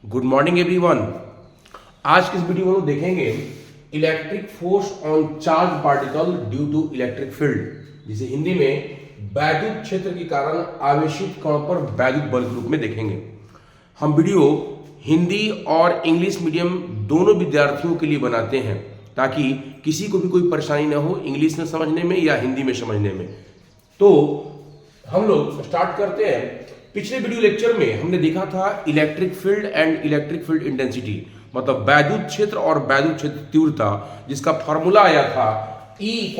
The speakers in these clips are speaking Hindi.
Good morning everyone. आज की इस वीडियो में हम देखेंगे electric force on charge particle due to electric field, जिसे हिंदी में वैद्युत क्षेत्र के कारण आवेशित कण पर वैद्युत बल के रूप में देखेंगे। हम वीडियो हिंदी और इंग्लिश मीडियम दोनों विद्यार्थियों के लिए बनाते हैं ताकि किसी को भी कोई परेशानी न हो इंग्लिश में समझने में या हिंदी में समझने में। तो हम लोग स्टार्ट करते हैं। पिछले वीडियो लेक्चर में हमने देखा था electric field and electric field intensity, मतलब वैद्युत क्षेत्र और वैद्युत क्षेत्र तीव्रता, जिसका फॉर्मूला आया था E =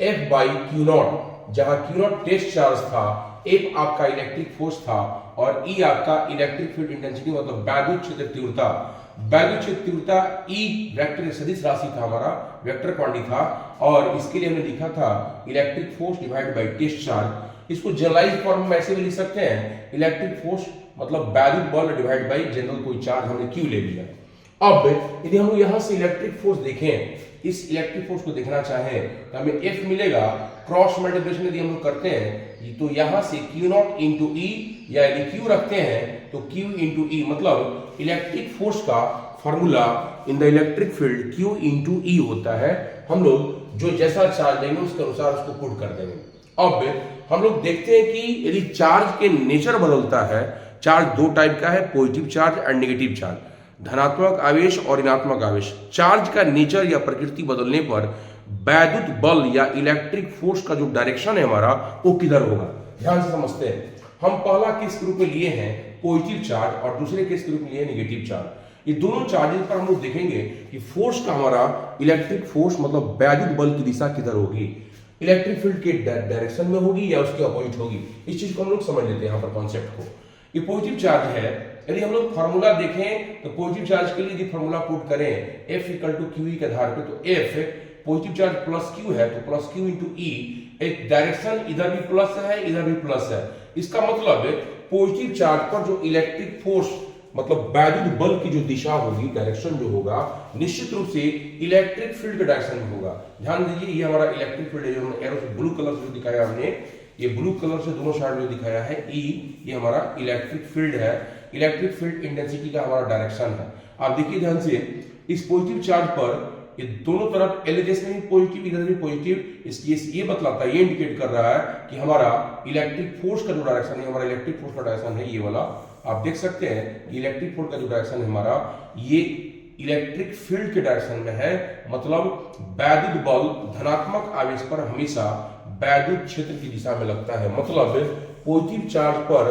F/Q0, जहां Q0 टेस्ट चार्ज था, F आपका इलेक्ट्रिक फोर्स था और E आपका इलेक्ट्रिक फील्ड इंटेंसिटी मतलब वैद्युत क्षेत्र तीव्रता। वैद्युत क्षेत्र तीव्रता E वेक्टर सदिश राशि था, हमारा वेक्टर क्वांटिटी था, और इसके लिए हमने लिखा था electric force divided by test charge. इसको जनरलाइज फॉर्म में ऐसे भी लिख सकते हैं, इलेक्ट्रिक फोर्स मतलब वैद्युत बल डिवाइड बाय जनरल कोई चार्ज, हमने Q ले लिया। अब यदि हम यहां से इलेक्ट्रिक फोर्स देखें, इस इलेक्ट्रिक फोर्स को देखना चाहें तो हमें F मिलेगा। क्रॉस मल्टीप्लिकेशन यदि हम लोग करते हैं तो यहां से Q0 × E, या यदि Q रखते हैं तो Q × E, मतलब इलेक्ट्रिक फोर्स का formula in the electric field Q × E होता है। हम लोग जो जैसा चार्ज लेंगे उसके अनुसार उसको पुट कर देंगे। अब हम लोग देखते हैं कि यदि चार्ज के नेचर बदलता है, चार्ज दो टाइप का है, positive charge and negative charge, धनात्मक आवेश और ऋणात्मक आवेश। चार्ज का नेचर या प्रकृति बदलने पर वैद्युत बल या इलेक्ट्रिक फोर्स का जो डायरेक्शन है हमारा, वो किधर होगा, ध्यान से समझते हैं। हम पहला केस के रूप में लिए हैं पॉजिटिव चार्ज और दूसरे केस के रूप में लिए नेगेटिव चार्ज। ये दोनों चार्जेस पर हम लोग देखेंगे कि फोर्स का हमारा इलेक्ट्रिक फोर्स मतलब वैद्युत बल की दिशा किधर होगी, इलेक्ट्रिक फील्ड के डायरेक्शन में होगी या उसके अपोजिट होगी। इस चीज को हम लोग समझ लेते हैं यहाँ पर कॉन्सेप्ट को। ये पॉजिटिव चार्ज है, यदि हम लोग फार्मूला देखें तो पॉजिटिव चार्ज के लिए यदि फार्मूला पुट करें F = QE के आधार पे, तो F positive charge plus Q है तो प्लस Q × E, एक डायरेक्शन इधर भी प्लस है इधर भी प्लस है। इसका मतलब पॉजिटिव चार्ज पर जो इलेक्ट्रिक फोर्स मतलब वैद्युत बल की जो दिशा होगी, डायरेक्शन जो होगा, निश्चित रूप से इलेक्ट्रिक फील्ड के डायरेक्शन में होगा। ध्यान दीजिए, ये हमारा इलेक्ट्रिक फील्ड है, जो हमने एरो से ब्लू कलर से दिखाया, हमने ये ब्लू कलर से दोनों साइड में दिखाया है E, ये हमारा इलेक्ट्रिक फील्ड है, इलेक्ट्रिक फील्ड इंटेंसिटी का हमारा डायरेक्शन है। आप देखिए ध्यान से, इस पॉजिटिव चार्ज पर ये दोनों तरफ एलएचएस में भी पॉजिटिव, इधर भी पॉजिटिव, इसलिए ये बतलाता है, ये इंडिकेट कर रहा है कि हमारा इलेक्ट्रिक फोर्स का जो डायरेक्शन है, हमारा इलेक्ट्रिक फोर्स का डायरेक्शन है ये वाला। आप देख सकते हैं कि इलेक्ट्रिक फोर्स का जो डायरेक्शन है हमारा, ये इलेक्ट्रिक फील्ड के डायरेक्शन में है, मतलब वैद्युत बल धनात्मक आवेश पर हमेशा वैद्युत क्षेत्र की दिशा में लगता है। मतलब पॉजिटिव चार्ज पर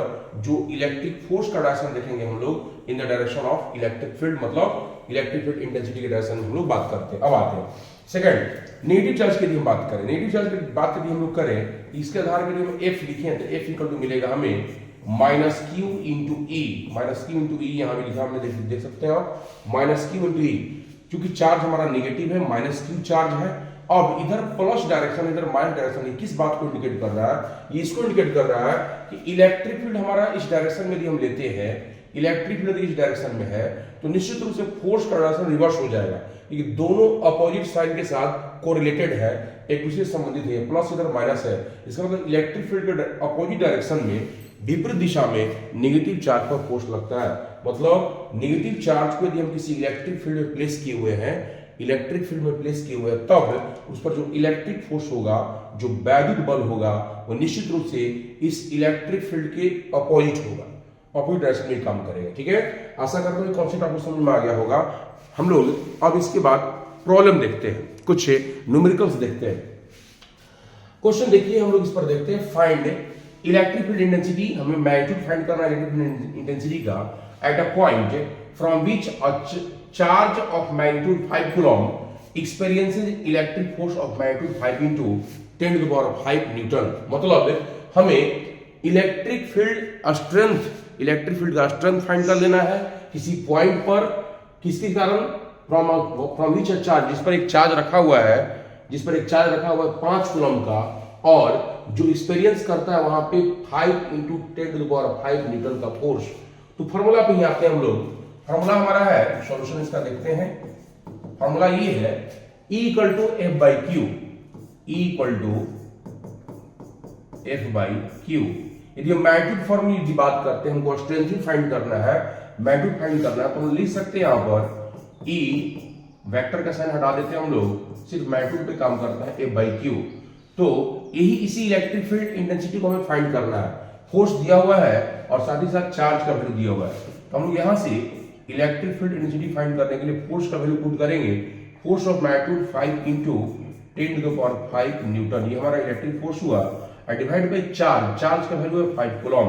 जो इलेक्ट्रिक फोर्स का डायरेक्शन देखेंगे हम लोग in the direction of electric field, मतलब इलेक्ट्रिक फील्ड इंटेंसिटी के डायरेक्शन में हम लोग बात करते हैं। अब आते हैं सेकंड, नेगेटिव चार्ज के लिए हम बात करें। नेगेटिव चार्ज की बात यदि हम लोग करें, इसके आधार पर हम F लिखें तो F = मिलेगा हमें -Q × E, -Q × E यहाँ भी लिखा हमने, देख सकते हैं आप, -Q × E, क्योंकि चार्ज हमारा नेगेटिव है, -Q चार्ज है। अब इधर प्लस डायरेक्शन, इधर माइनस डायरेक्शन, ये किस बात को इंडिकेट कर रहा है, ये इसको इंडिकेट कर रहा है कि इलेक्ट्रिक फील्ड हमारा इस डायरेक्शन में यदि हम लेते हैं, इलेक्ट्रिक फील्ड इस डायरेक्शन में है, तो निश्चित रूप से फोर्स का डायरेक्शन रिवर्स हो जाएगा, क्योंकि दोनों अपोजिट साइन के साथ कोरिलेटेड है, एक दूसरे से संबंधित है, प्लस इधर माइनस है। इसका मतलब इलेक्ट्रिक फील्ड के अपोजिट डायरेक्शन में विपरीत दिशा में नेगेटिव चार्ज पर फोर्स लगता है। मतलब नेगेटिव चार्ज को यदि हम किसी इलेक्ट्रिक फील्ड में प्लेस किए हुए हैं, इलेक्ट्रिक फील्ड में प्लेस किए हुए हैं, तब उस पर जो इलेक्ट्रिक फोर्स होगा, जो वैद्युत बल होगा, वो निश्चित रूप से इस इलेक्ट्रिक फील्ड के अपोजिट होगा, अपोजिट डायरेक्शन में काम करेगा। ठीक है, आशा करता हूं कॉन्सेप्ट आपको समझ में आ गया होगा। हम लोग अब इसके बाद प्रॉब्लम देखते हैं, कुछ न्यूमेरिकल्स देखते हैं। क्वेश्चन देखिए, हम लोग इस पर देखते हैं, फाइंड इलेक्ट्रिक फील्ड इंटेंसिटी। हमें मैग्नीट्यूड फाइंड करना है इलेक्ट्रिक फील्ड इंटेंसिटी का at a point from which a charge of magnitude 5 coulomb experiences electric force of magnitude 5 × 10⁵ Newton. मतलब हमें electric field strength, electric field का स्ट्रेंथ फाइंड कर लेना है किसी पॉइंट पर, किसके कारण, फ्रॉम विच अ चार्ज, जिस पर एक चार्ज रखा हुआ है, जिस पर एक चार्ज रखा हुआ है 5 कूलम का, और जो एक्सपीरियंस करता है वहां पे 5 × 10⁵ न्यूटन का फोर्स। तो फॉर्मूला पे ही आते हैं हम लोग। फॉर्मूला हमारा है, सॉल्यूशन इसका देखते हैं। फॉर्मूला ये है E = F/Q, E = F/Q। यदि हम मैग्नीट्यूड फॉर्म की बात करते हैं, हमको स्ट्रेंथ फाइंड करना है, मैग्नीट्यूड फाइंड करना है तो हम लिख सकते हैं यहां पर E वेक्टर का साइन हटा देते हैं हम लोग, सिर्फ मैग्नीट्यूड पे काम करता है F/Q। तो यही इसी इलेक्ट्रिक फील्ड इंटेंसिटी को हमें फाइंड करना है। फोर्स दिया हुआ है और साथ ही साथ चार्ज का वैल्यू दिया हुआ है, तो हम लोग यहां से इलेक्ट्रिक फील्ड इंटेंसिटी फाइंड करने के लिए फोर्स का वैल्यू पुट करेंगे। Force of magnitude 5 into 10⁵ Newton, ये हमारा इलेक्ट्रिक फोर्स हुआ, और डिवाइड बाई चार्ज, चार्ज का वैल्यू है 5 कूलम।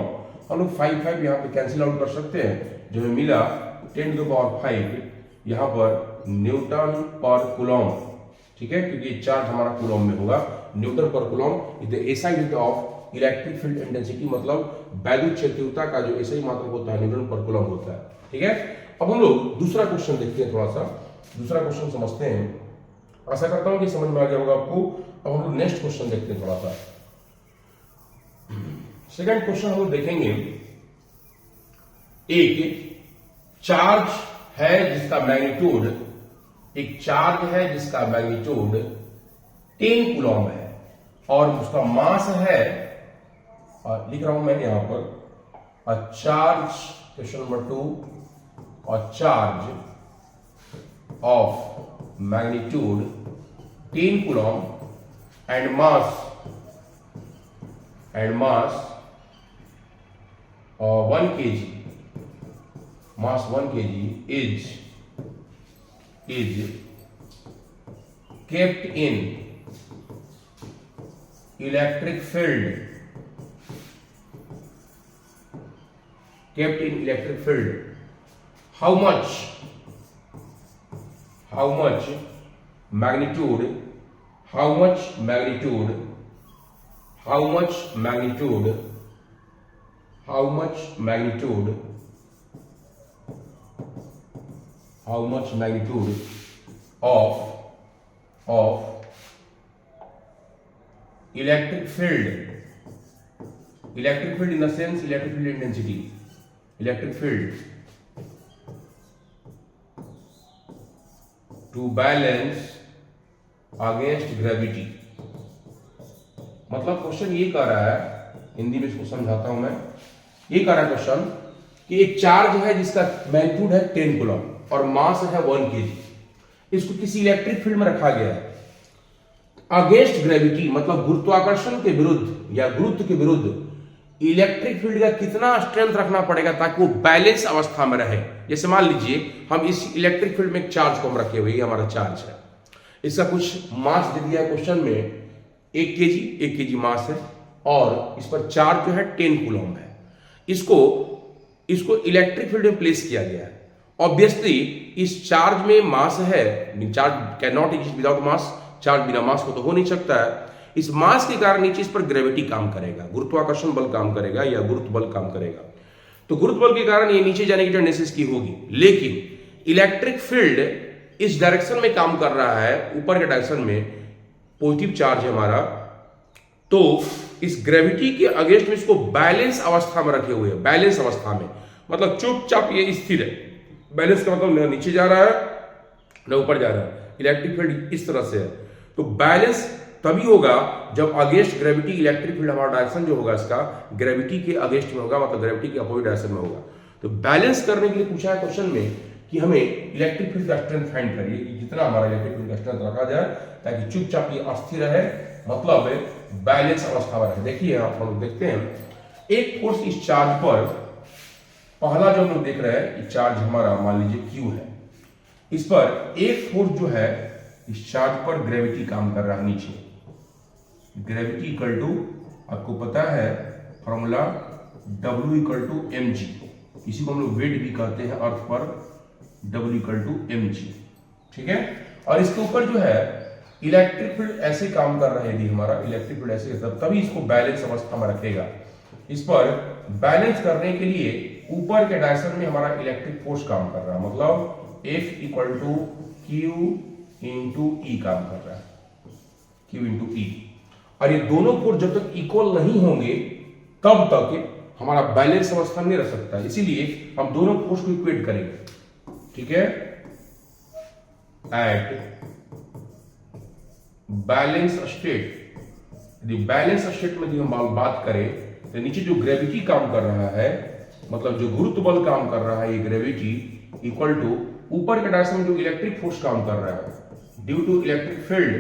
हम लोग 5 यहाँ पे कैंसिल आउट कर सकते हैं, जो हमें मिला 10⁵ यहाँ पर न्यूटन पर कूलम, ठीक है, क्योंकि चार्ज हमारा कूलम में होगा। न्यूटन पर coulomb is the SI unit of electric field intensity, मतलब वैद्युत क्षेत्रता का जो एसआई मात्रक होता है न्यूटन पर कूलम होता है, ठीक है। अब हम लोग दूसरा क्वेश्चन देखते हैं, थोड़ा सा दूसरा क्वेश्चन समझते हैं। आशा करता हूं कि समझ में आ गया होगा आपको। अब हम लोग नेक्स्ट क्वेश्चन देखते हैं थोड़ा सा। सेकंड क्वेश्चन हम लोग देखेंगे, एक चार्ज है जिसका मैग्नीट्यूड, एक चार्ज है जिसका मैग्नीट्यूड 10 कूलम है और उसका मास है, और लिख रहा हूं मैं यहां पर a charge, question number 2, a charge of magnitude 10 coulomb and mass 1 kg, mass 1 kg is kept in electric field, how much magnitude of electric field in the sense electric field intensity, electric field to balance against gravity। मतलब क्वेश्चन ये कह रहा है, हिंदी में इसको समझाता हूं मैं, ये कह रहा है क्वेश्चन कि एक चार्ज है जिसका मैग्नीट्यूड है 10 कूलम और मास है 1 kg, इसको किसी इलेक्ट्रिक फील्ड में रखा गया है अगेंस्ट ग्रेविटी, मतलब गुरुत्वाकर्षण के विरुद्ध या गुरुत्व के विरुद्ध इलेक्ट्रिक फील्ड का कितना स्ट्रेंथ रखना पड़ेगा ताकि वो बैलेंस अवस्था में रहे। जैसे मान लीजिए हम इस इलेक्ट्रिक फील्ड में एक चार्ज को हम रखे हुए, ये हमारा चार्ज है, इसका कुछ मास दे दिया है क्वेश्चन में 1 kg मास है और इस पर चार्ज जो है 10 कूलम है। इसको इलेक्ट्रिक फील्ड में प्लेस किया गया है। ऑब्वियसली इस चार्ज में मास है, charge can not exist without mass, charge बिना मास को तो हो नहीं सकता है। इस मास के कारण नीचे इस पर ग्रेविटी काम करेगा, गुरुत्वाकर्षण बल काम करेगा या गुरुत्व बल काम करेगा, तो गुरुत्व बल के कारण ये नीचे जाने की टेंडेंसी इसकी होगी। लेकिन इलेक्ट्रिक फील्ड इस डायरेक्शन में काम कर रहा है, ऊपर के डायरेक्शन में पॉजिटिव चार्ज है हमारा, तो इस ग्रेविटी के अगेंस्ट में इसको बैलेंस अवस्था में रखे हुए, बैलेंस अवस्था में मतलब चुपचाप ये स्थिर है। बैलेंस का मतलब न नीचे जा रहा है न ऊपर जा रहा है, इलेक्ट्रिक फील्ड इस तरह से है। तो बैलेंस तभी होगा जब अगेंस्ट ग्रेविटी इलेक्ट्रिक फील्ड, हमारा डायरेक्शन जो होगा इसका ग्रेविटी के अगेंस्ट में होगा, मतलब ग्रेविटी के अपोजिट डायरेक्शन में होगा। तो बैलेंस करने के लिए पूछा है क्वेश्चन में कि हमें इलेक्ट्रिक फील्ड का स्ट्रेंथ फाइंड करिए कि जितना हमारा इलेक्ट्रिक फील्ड का स्ट्रेंथ रखा जाए ताकि चुपचाप ये अस्थिर रहे, मतलब बैलेंस अवस्था में रहे। देखिए आप लोग देखते हैं, एक फोर्स इस चार्ज पर, पहला जो हम लोग देख रहे हैं ये चार्ज हमारा मान लीजिए Q है, इस पर एक फोर्स जो है इस चार्ज पर ग्रेविटी काम कर रहा है नीचे, ग्रेविटी इक्वल टू आपको पता है formula W equal to mg, इसी को हम लोग वेट भी कहते हैं अर्थ पर, W इक्वल टू mg, ठीक है। और इसके ऊपर जो है इलेक्ट्रिक फील्ड ऐसे काम कर रहा है, यदि हमारा इलेक्ट्रिक फील्ड ऐसे तभी इसको बैलेंस अवस्था में रखेगा। इस पर बैलेंस करने के लिए ऊपर के डायरेक्शन में हमारा इलेक्ट्रिक फोर्स काम कर रहा है, मतलब F equal to Q into E काम कर रहा है, Q इंटू E। और ये दोनों फोर्स जब तक इक्वल नहीं होंगे तब तक हमारा बैलेंस अवस्था में नहीं रह सकता, इसीलिए हम दोनों फोर्स को इक्वेट करेंगे, ठीक है। एट बैलेंस स्टेट, यदि बैलेंस स्टेट में हम बात करें तो नीचे जो ग्रेविटी काम कर रहा है मतलब जो गुरुत्व बल काम कर रहा है ये ग्रेविटी इक्वल टू ऊपर के डायरेक्शन में जो इलेक्ट्रिक फोर्स काम कर रहा है ड्यू टू इलेक्ट्रिक फील्ड,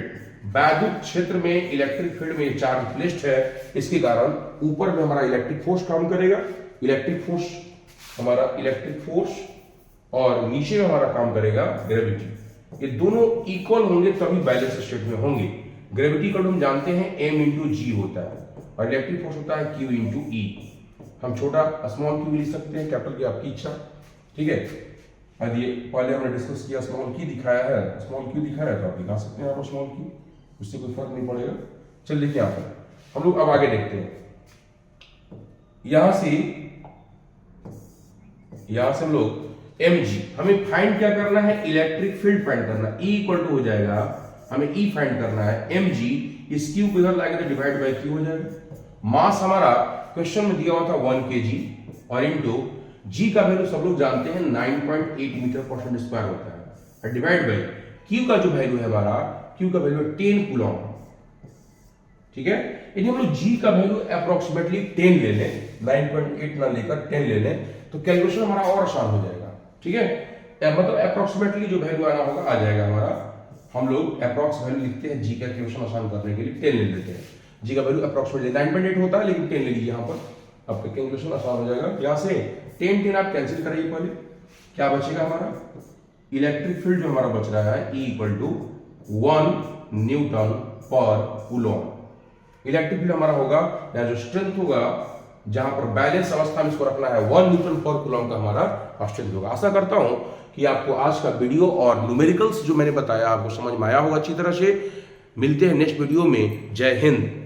वैद्युत क्षेत्र में इलेक्ट्रिक फील्ड में चार्ज प्लेस्ड है, इसके कारण ऊपर में हमारा इलेक्ट्रिक फोर्स काम करेगा, इलेक्ट्रिक फोर्स और नीचे में हमारा काम करेगा ग्रेविटी। ये दोनों इक्वल होंगे तभी बैलेंस स्टेट में होंगे। ग्रेविटी का हम जानते हैं m इंटू जी होता है और इलेक्ट्रिक फोर्स होता है q इंटू ई। हम छोटा स्मॉल q लिख सकते हैं, कैपिटल की आपकी इच्छा, ठीक है। अब ये पहले हमने डिस्कस किया, स्मॉल q दिखाया है, स्मॉल q दिखाया है तो आप दिखा सकते हैं यहाँ पर स्मॉल q, उससे कोई फर्क नहीं पड़ेगा। चल देखिए यहाँ पर हम लोग अब आगे देखते हैं। यहां से हम लोग mg, हमें फाइंड क्या करना है, इलेक्ट्रिक फील्ड फाइंड करना है। E इक्वल टू हो जाएगा, हमें E फाइंड करना है mg, इस q को इधर लाएंगे तो डिवाइड बाय q हो जाएगा। मास हमारा क्वेश्चन में दिया हुआ था 1 kg और इनटू g का वैल्यू सब लोग जानते हैं 9.8 मीटर पर सेकंड स्क्वायर होता है और डिवाइड बाय q का जो वैल्यू है हमारा, q का वैल्यू 10 कूलम, ठीक है। यदि हम लोग g का वैल्यू अप्रोक्सीमेटली 10 ले लें, 9.8 ना लेकर 10 ले लें तो कैलकुलेशन हमारा और आसान हो जाएगा, ठीक है। मतलब अप्रोक्सीमेटली जो वैल्यू आना होगा आ जाएगा हमारा। हम लोग अप्रोक्स वैल्यू लिखते हैं, जी का कैलकुलेशन आसान करने के लिए 10 ले लेते हैं। जी का वैल्यू अप्रोक्सीमेटली 9.8 होता है लेकिन 10 ले लीजिए यहाँ पर, आपका कैलकुलेशन आसान हो जाएगा। यहाँ से 10 आप कैंसिल कराइए, पहले क्या बचेगा हमारा, इलेक्ट्रिक फील्ड जो हमारा बच रहा है E इक्वल टू 1 न्यूटन पर कूलम। इलेक्ट्रिक फील्ड हमारा होगा या जो स्ट्रेंथ होगा, जहां पर बैलेंस अवस्था में इसको रखना है 1 न्यूटन पर कूलम का हमारा स्ट्रेंथ होगा। आशा करता हूं कि आपको आज का वीडियो और न्यूमेरिकल्स जो मैंने बताया आपको समझ में आया होगा अच्छी तरह से। मिलते हैं नेक्स्ट वीडियो में। जय हिंद।